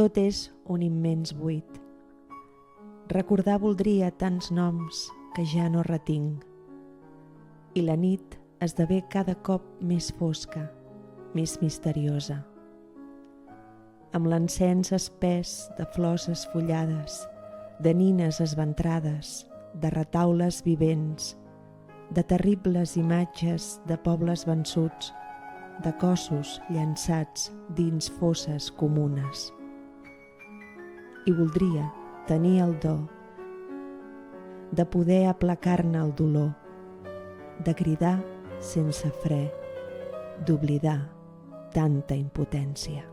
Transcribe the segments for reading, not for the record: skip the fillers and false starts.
tot és un immens buit. Recordar voldria tants noms que ja no retinc, i la nit esdevé cada cop més fosca, més misteriosa. Amb l'encens espès de flors esfollades, de nines esventrades, de retaules vivents, de terribles imatges de pobles vençuts, de cossos llançats dins fosses comunes. I voldria tenir el do de poder aplacar-ne el dolor, de cridar sense fre, d'oblidar tanta impotència.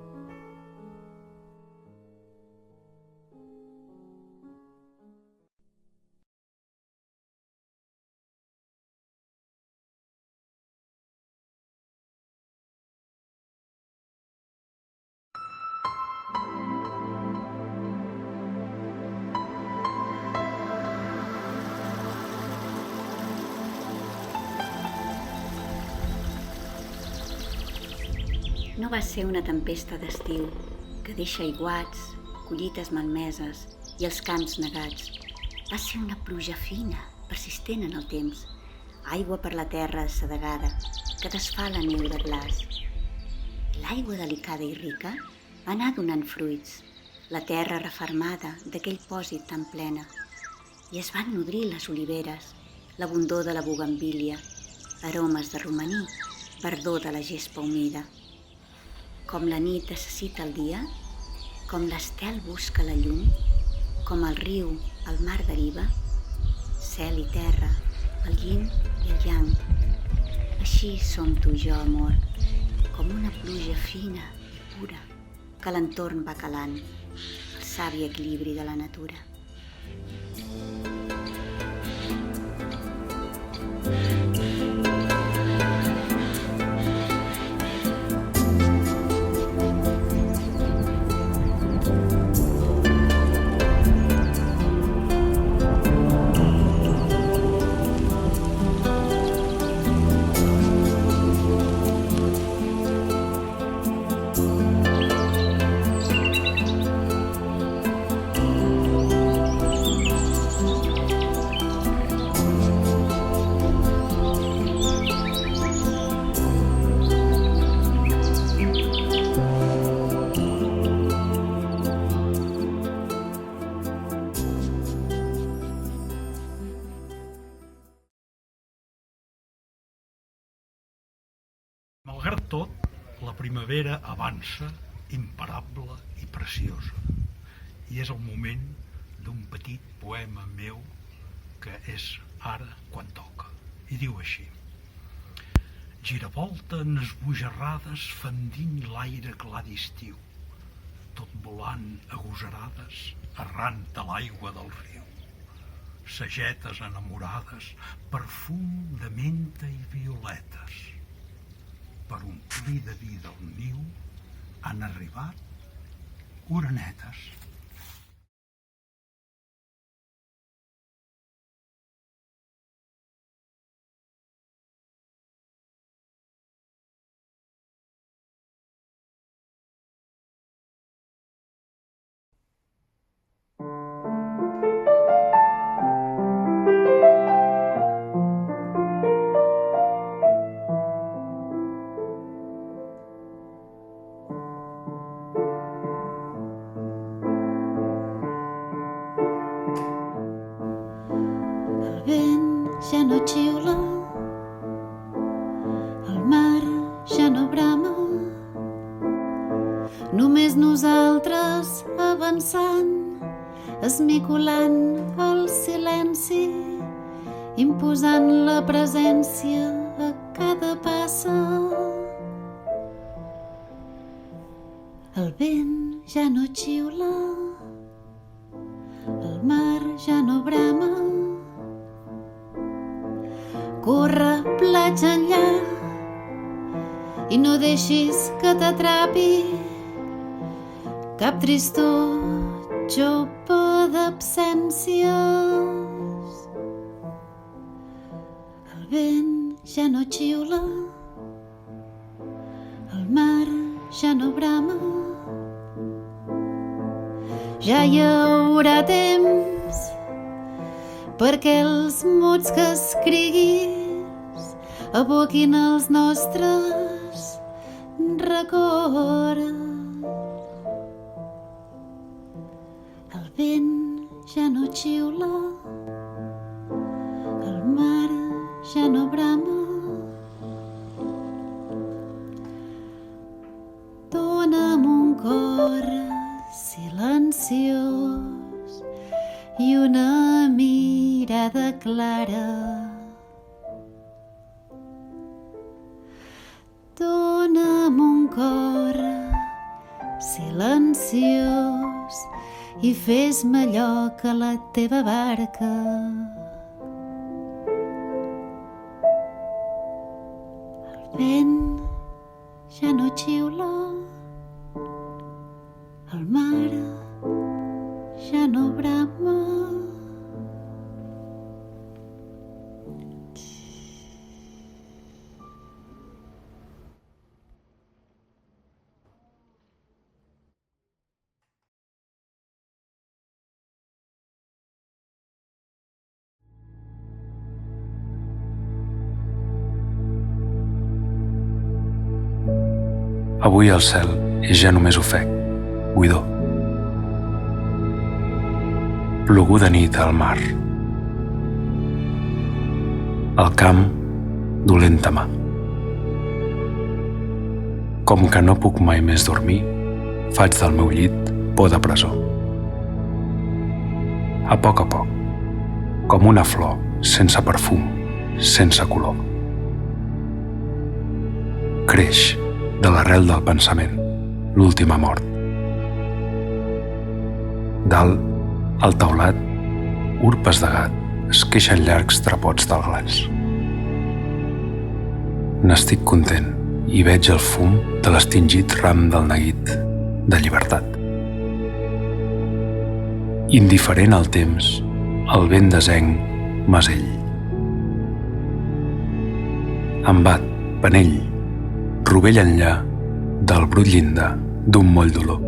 No va ser una tempesta d'estiu que deixa aiguats, collites malmeses i els camps negats. Va ser una pluja fina, persistent en el temps, aigua per la terra assedegada que desfà la neu de glaç. L'aigua delicada i rica va anar donant fruits, la terra refermada d'aquell pòsit tan plena, i es van nodrir les oliveres, l'abundor de la bugambília, aromes de romaní, verdor de la gespa humida. Com la nit necessita el dia, com l'estel busca la llum, com el riu al mar deriva, cel i terra, el yin i el yang. Així som tu i jo, amor, com una pluja fina i pura que l'entorn va calant, el savi equilibri de la natura. Malgrat tot, la primavera avança, imparable i preciosa, i és el moment d'un petit poema meu que és ara quan toca, i diu així: giravolten esbojarrades fendint l'aire clar d'estiu, tot volant agosarades arran de l'aigua del riu. Sagetes enamorades, perfum de menta i violetes, per omplir de vida el niu han arribat orenetes. Ja no xiula, el mar ja no brama, només nosaltres avançant, esmicolant el silenci, imposant la presència a cada passa. El vent ja no xiula, el mar ja no brama, corre platja enllà i no deixis que t'atrapi cap tristor xopa d'absències. El vent ja no xiula, el mar ja no brama, ja hi haurà temps perquè els mots que escriguis evoquin els nostres records. El vent ja no xiula, el mar ja no brama. Dona'm un cor silenciós i una mirada clara. Dona'm un cor silenciós i fes-me allò que la teva barca. El vent ja no xiula, el mar ja no brama. Avui el cel és ja només ofec, buidor. Ploguda nit al mar. Al camp, dolenta mà. Com que no puc mai més dormir, faig del meu llit por de presó. A poc, com una flor sense perfum, sense color. Creix de l'arrel del pensament, l'última mort. Dalt, al taulat, urpes de gat es queixen llargs trapots del glaç. N'estic content i veig el fum de l'extingit ram del neguit de llibertat. Indiferent al temps, el vent desenc mesell. Embat, panell, rovell enllà del brut llindar d'un moll d'olor.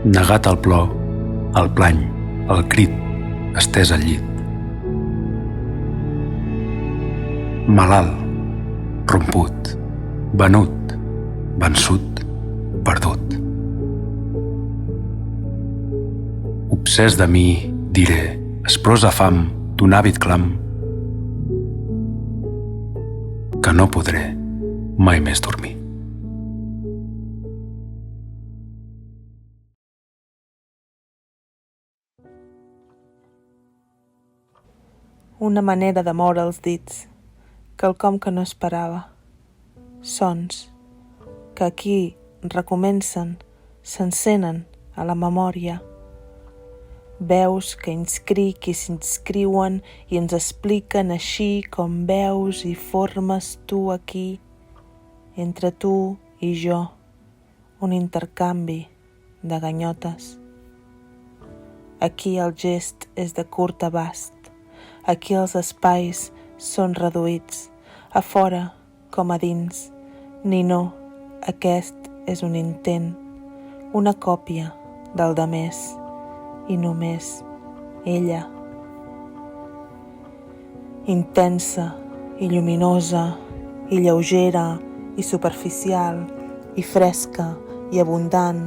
Negat al plor, el plany, el crit, estès al llit. Malalt, romput, venut, vençut, perdut. Obsès de mi, diré, esprós a fam d'un àvid clam, que no podré mai més dormir. Una manera de moure els dits, quelcom que no esperava. Sons que aquí recomencen, s'encenen a la memòria. Veus que inscric i s'inscriuen i ens expliquen així com veus i formes tu aquí, entre tu i jo, un intercanvi de ganyotes. Aquí el gest és de curt abast, aquí els espais són reduïts, a fora com a dins, ni no, aquest és un intent, una còpia del de més. I només ella. Intensa i lluminosa i lleugera i superficial i fresca i abundant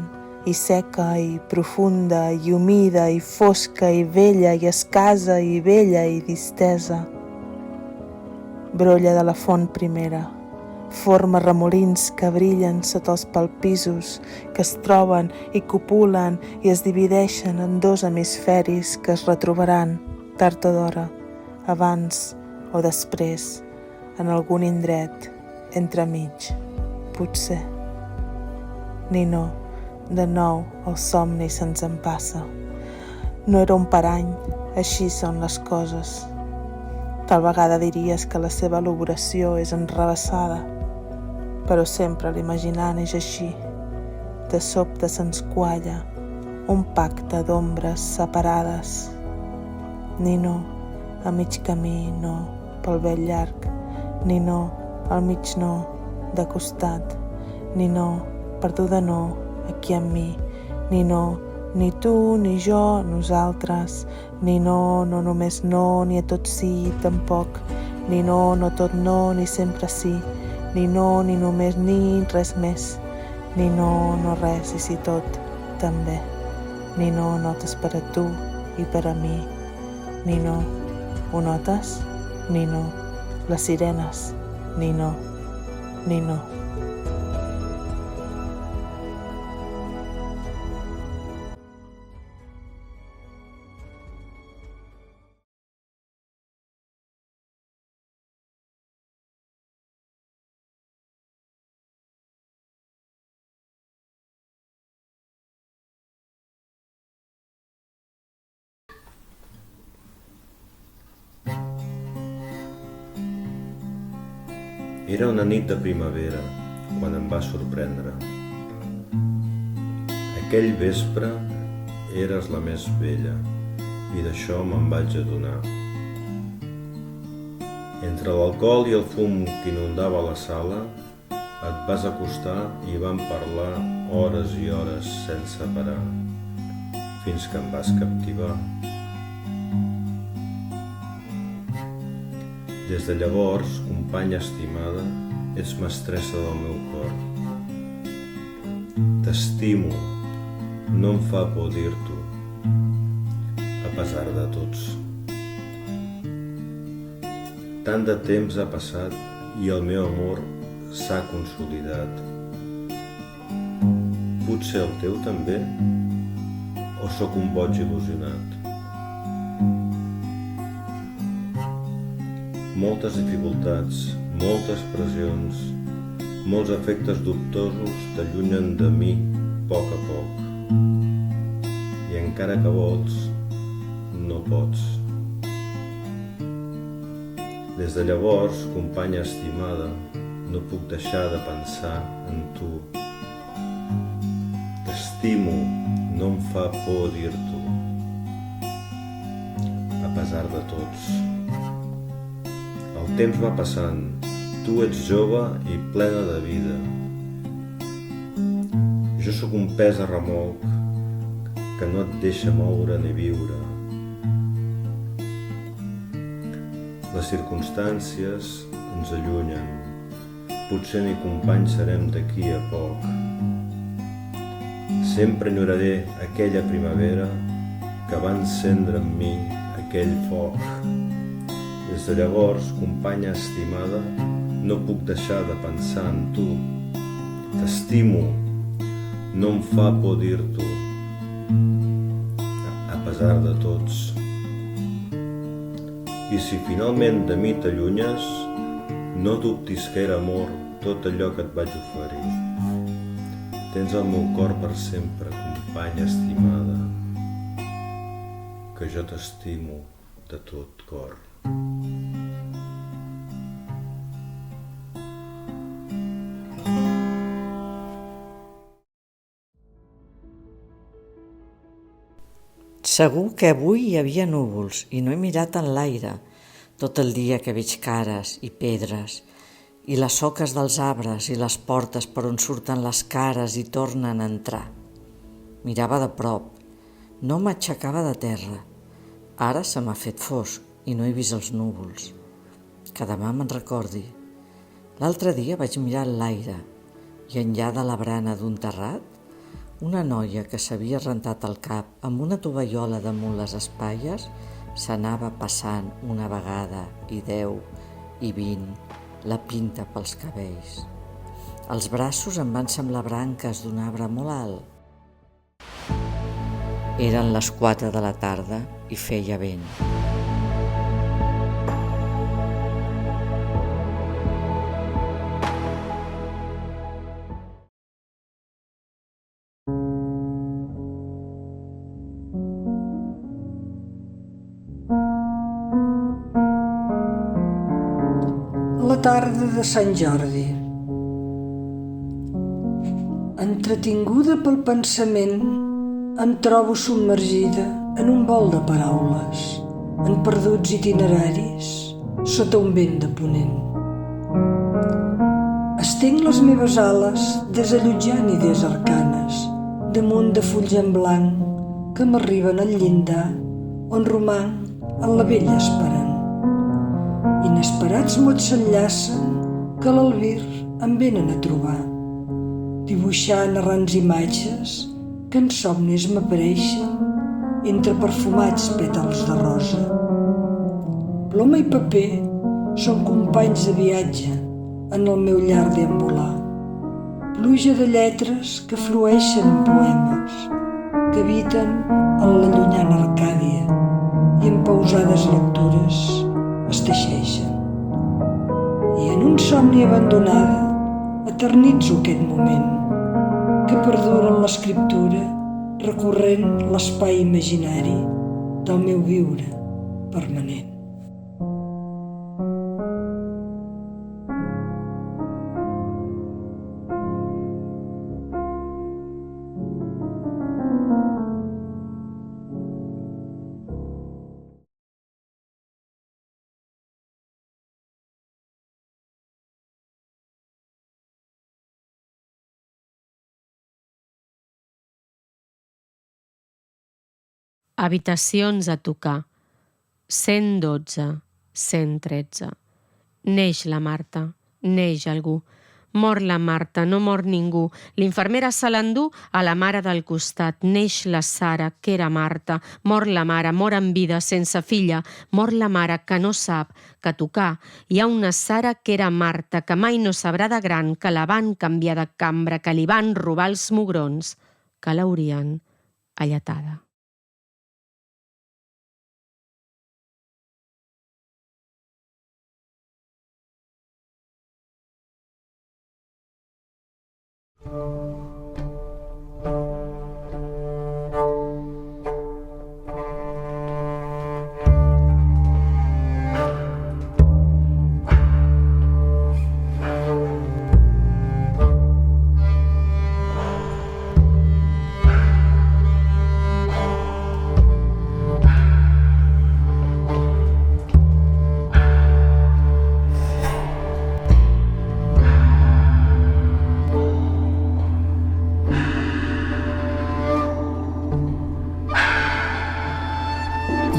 i seca i profunda i humida i fosca i vella i escasa i vella i distesa. Brolla de la font primera. Forma remolins que brillen sota els palpisos, que es troben i copulen i es divideixen en dos hemisferis que es retrobaran, tard o d'hora, abans o després, en algun indret, entremig, potser. Ni no, de nou el somni se'ns en passa. No era un parany, així són les coses. Tal vegada diries que la seva elaboració és enrevessada, però sempre l'imaginar és així. De sobte se'ns qualla un pacte d'ombres separades. Ni no, a mig camí no, pel vell llarg, ni no, al mig no, de costat, ni no, perduda no, aquí amb mi, ni no, ni tu, ni jo, nosaltres, ni no, no només no, ni a tot sí, tampoc, ni no, no tot no, ni sempre sí, ni no, ni només ni, res més, ni no, no res, i si tot, també, ni no, notes per a tu i per a mi, ni no, ho notes? Ni no, les sirenes, ni no, ni no. Era una nit de primavera quan em va sorprendre. Aquell vespre eres la més bella i d'això me'n vaig adonar. Entre l'alcohol i el fum que inundava la sala et vas acostar i vam parlar hores i hores sense parar fins que em vas captivar. Des de llavors, companya estimada, ets mestressa del meu cor. T'estimo, no em fa por dir-t'ho, a pesar de tots. Tant de temps ha passat i el meu amor s'ha consolidat. Potser el teu també? O sóc un boig il·lusionat? Moltes dificultats, moltes pressions, molts efectes dubtosos t'allunyen de mi a poc. I encara que vols, no pots. Des de llavors, companya estimada, no puc deixar de pensar en tu. T'estimo, no em fa por dir-t'ho, a pesar de tots. El temps va passant, tu ets jove i plena de vida. Jo sóc un pes a remolc que no et deixa moure ni viure. Les circumstàncies ens allunyen, potser ni companys serem d'aquí a poc. Sempre enyoraré aquella primavera que va encendre en mi aquell foc. Des de llavors, companya estimada, no puc deixar de pensar en tu. T'estimo, no em fa por dir-t'ho, a pesar de tots. I si finalment de mi t'allunyes, no dubtis que era amor tot allò que et vaig oferir. Tens el meu cor per sempre, companya estimada, que jo t'estimo de tot cor. Segur que avui hi havia núvols i no he mirat en l'aire tot el dia que veig cares i pedres i les soques dels arbres i les portes per on surten les cares i tornen a entrar. Mirava de prop, no m'aixecava de terra. Ara se m'ha fet fosc i no he vist els núvols. Que demà me'n recordi. L'altre dia vaig mirar l'aire i enllà de la brana d'un terrat una noia que s'havia rentat el cap amb una tovallola damunt les espatlles s'anava passant una vegada i 10 i 20 la pinta pels cabells. Els braços em van semblar branques d'un arbre molt alt. Eren les 4 de la tarda i feia vent. La tarda de Sant Jordi. Entretinguda pel pensament, em trobo submergida en un vol de paraules, en perduts itineraris, sota un vent de ponent. Estenc les meves ales desallotjant idees arcanes damunt de fulls en blanc que m'arriben al llindar on romanc en la vella esperant. Inesperats mots s'enllacen que a l'albir em venen a trobar, dibuixant errants imatges que en somnis m'apareixen entre perfumats pètals de rosa. Ploma i paper són companys de viatge en el meu llarg deambular, pluja de lletres que flueixen en poemes, que habiten en la llunyana Arcàdia i en pausades lectures es teixeixen. I en un somni abandonada eternitzo aquest moment que perdura en l'escriptura recorrent l'espai imaginari del meu viure permanent. Habitacions a tocar. 112, 113. Neix la Marta, neix algú. Mor la Marta, no mor ningú. L'infermera se l'endú a la mare del costat. Neix la Sara, que era Marta. Mor la mare, mor en vida, sense filla. Mor la mare, que no sap que tocar. Hi ha una Sara que era Marta, que mai no sabrà de gran, que la van canviar de cambra, que li van robar els mugrons, que l'haurien alletada.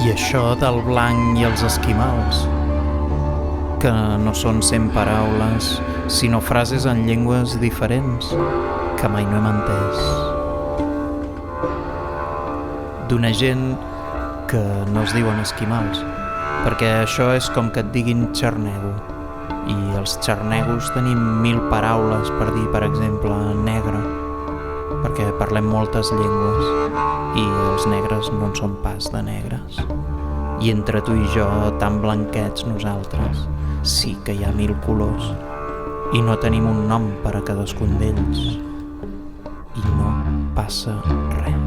I això del blanc i els esquimals, que no són 100 paraules, sinó frases en llengües diferents que mai no hem entès. D'una gent que no es diuen esquimals, perquè això és com que et diguin xarnego, i els xarnegos tenim 1000 paraules per dir, per exemple, negre, perquè parlem moltes llengües i els negres no en són pas de negres. I entre tu i jo, tan blanquets nosaltres, sí que hi ha 1000 colors i no tenim un nom per a cadascun d'ells. I no passa res.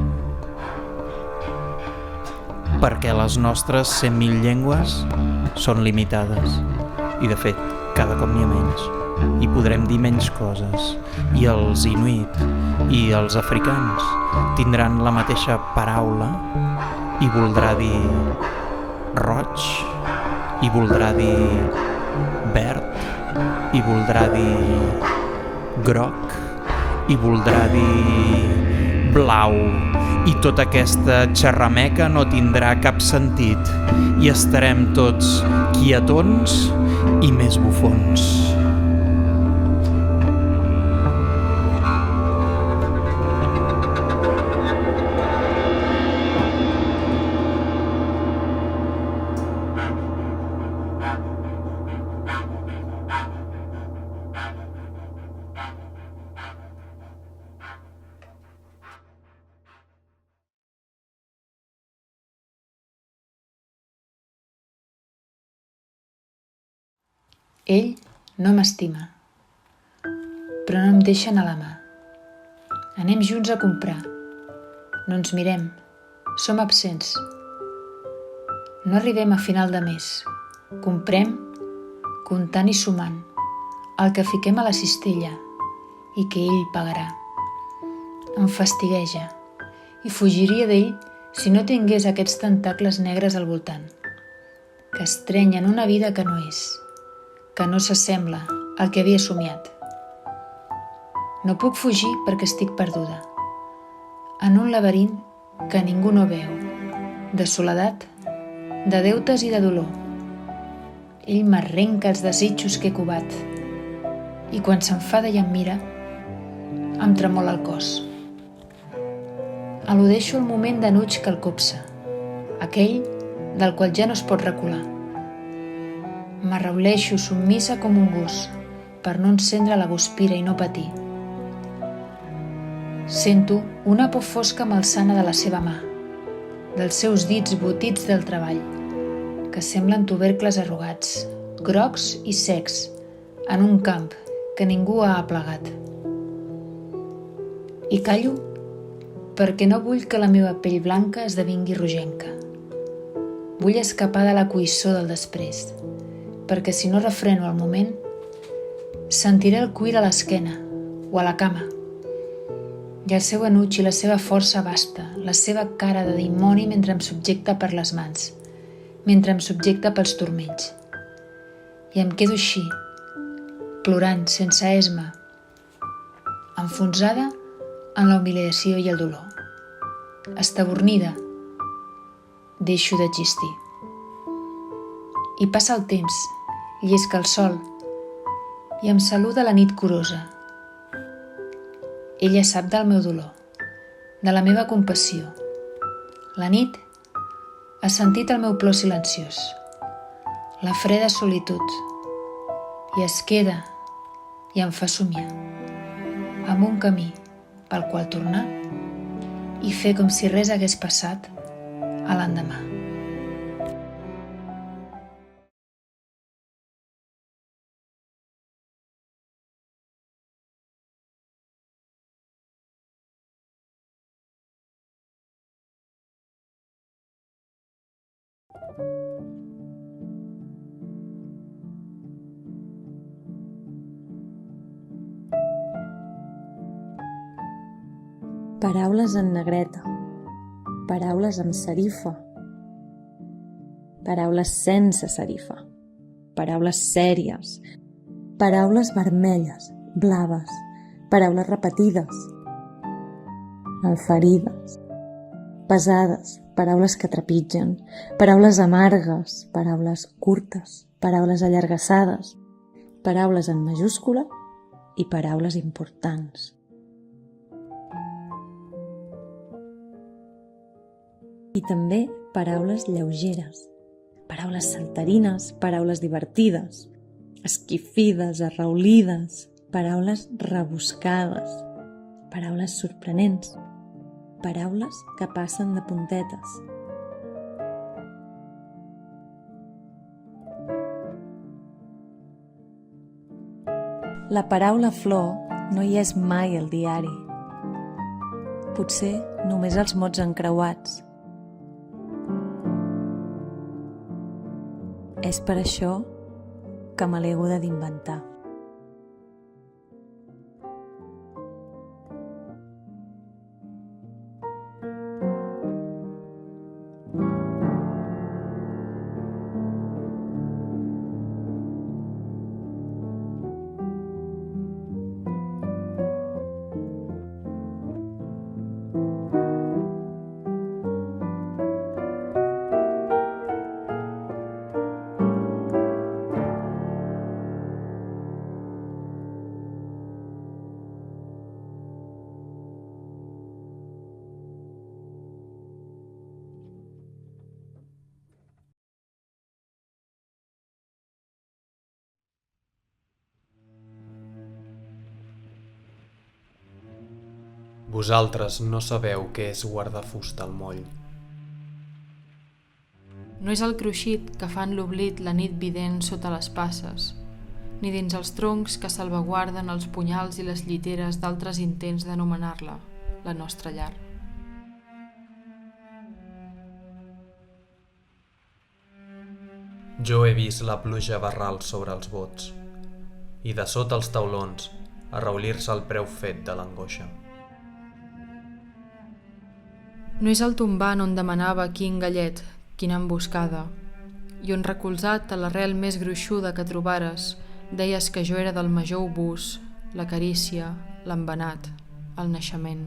Perquè les nostres 100.000 llengües són limitades i, de fet, cada cop n'hi ha menys. I podrem dir menys coses. I els inuit i els africans tindran la mateixa paraula i voldrà dir roig, i voldrà dir verd, i voldrà dir groc, i voldrà dir blau. I tota aquesta xerrameca no tindrà cap sentit i estarem tots quietons i més bufons. Ell no m'estima, però no em deixa anar la mà. Anem junts a comprar. No ens mirem, som absents. No arribem a final de mes. Comprem, comptant i sumant, el que fiquem a la cistella i que ell pagarà. Em fastigueja i fugiria d'ell si no tingués aquests tentacles negres al voltant, que estrenyen una vida que no és, que no s'assembla al que havia somiat. No puc fugir perquè estic perduda. en un laberint que ningú no veu, de soledat, de deutes i de dolor. Ell m'arrenca els desitjos que he covat i quan s'enfada i em mira, em tremola el cos. Eludeixo el moment d'enuig que el copsa, aquell del qual ja no es pot recular. M'arrauleixo submissa com un gos per no encendre la guspira i no patir. Sento una por fosca malsana de la seva mà, dels seus dits botits del treball, que semblen tubercles arrugats, grocs i secs, en un camp que ningú ha aplegat. I callo perquè no vull que la meva pell blanca esdevingui rogenca. Vull escapar de la coïssor del després, perquè si no refreno el moment, sentiré el cuir a l'esquena o a la cama, i el seu enuig i la seva força basta, la seva cara de dimoni mentre em subjecta per les mans, mentre em subjecta pels turmells. I em quedo així, plorant sense esma, enfonsada en la humiliació i el dolor. Estabornida, deixo d'existir. I passa el temps, llisca el sol, i em saluda la nit curosa. Ella sap del meu dolor, de la meva compassió. La nit ha sentit el meu plor silenciós, la freda solitud, i es queda i em fa somiar, amb un camí pel qual tornar i fer com si res hagués passat a l'endemà. Paraules en negreta, paraules amb serifa, paraules sense serifa, paraules sèries, paraules vermelles, blaves, paraules repetides, malferides, pesades, paraules que trepitgen, paraules amargues, paraules curtes, paraules allargassades, paraules en majúscula i paraules importants. I també paraules lleugeres, paraules saltarines, paraules divertides, esquifides, arraulides, paraules rebuscades, paraules sorprenents, paraules que passen de puntetes. La paraula flor no hi és mai al diari. Potser només els mots encreuats. És per això que me l'he haguda d'inventar. Vosaltres no sabeu què és guardar fusta al moll. No és el cruixit que fan l'oblit la nit vident sota les passes, ni dins els troncs que salvaguarden els punyals i les lliteres d'altres intents d'anomenar-la, la nostra llar. Jo he vist la pluja barral sobre els bots i de sota els taulons arraulir-se el preu fet de l'angoixa. No és el tombant on demanava quin gallet, quina emboscada, i on recolzat a l'arrel més gruixuda que trobares, deies que jo era del major obús, la carícia, l'embenat, el naixement.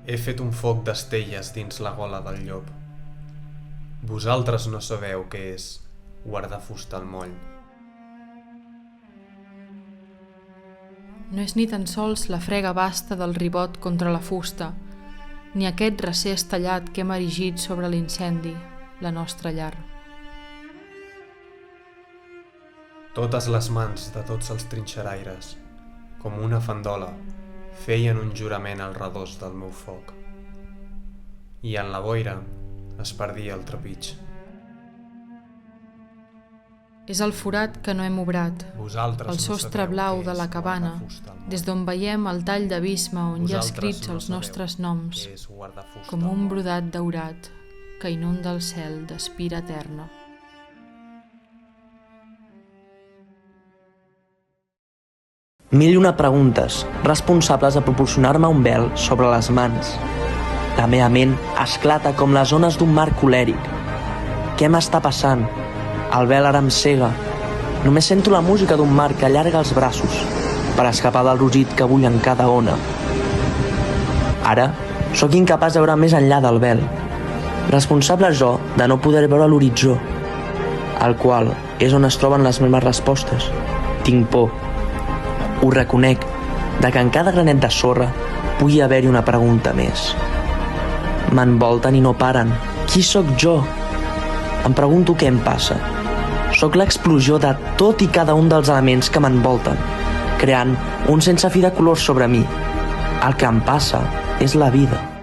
He fet un foc d'estelles dins la gola del llop. Vosaltres no sabeu què és guardar fusta al moll. No és ni tan sols la frega basta del ribot contra la fusta, ni aquest recer estallat que hem erigit sobre l'incendi, la nostra llar. Totes les mans de tots els trinxeraires, com una fandola, feien un jurament al redós del meu foc. I en la boira es perdia el trepig. És el forat que no hem obrat, el sostre blau de la cabana, des d'on veiem el tall d'abisme on hi ha escrits els nostres noms, com un brodat daurat que inunda el cel d'espira eterna. Mil i una preguntes, responsables de proporcionar-me un vel sobre les mans. La meva ment esclata com les ones d'un mar colèric. Què m'està passant? El vel ara em cega. Només sento la música d'un mar que allarga els braços per escapar del rugit que bull en cada ona. Ara, sóc incapaç de veure més enllà del vel. Responsable jo de no poder veure l'horitzó, al qual és on es troben les meves respostes. Tinc por. Ho reconec, de que en cada granet de sorra pugui haver-hi una pregunta més. M'envolten i no paren. Qui sóc jo? Em pregunto què em passa. Sóc l'explosió de tot i cada un dels elements que m'envolten, creant un sense fi de colors sobre mi. El que em passa és la vida.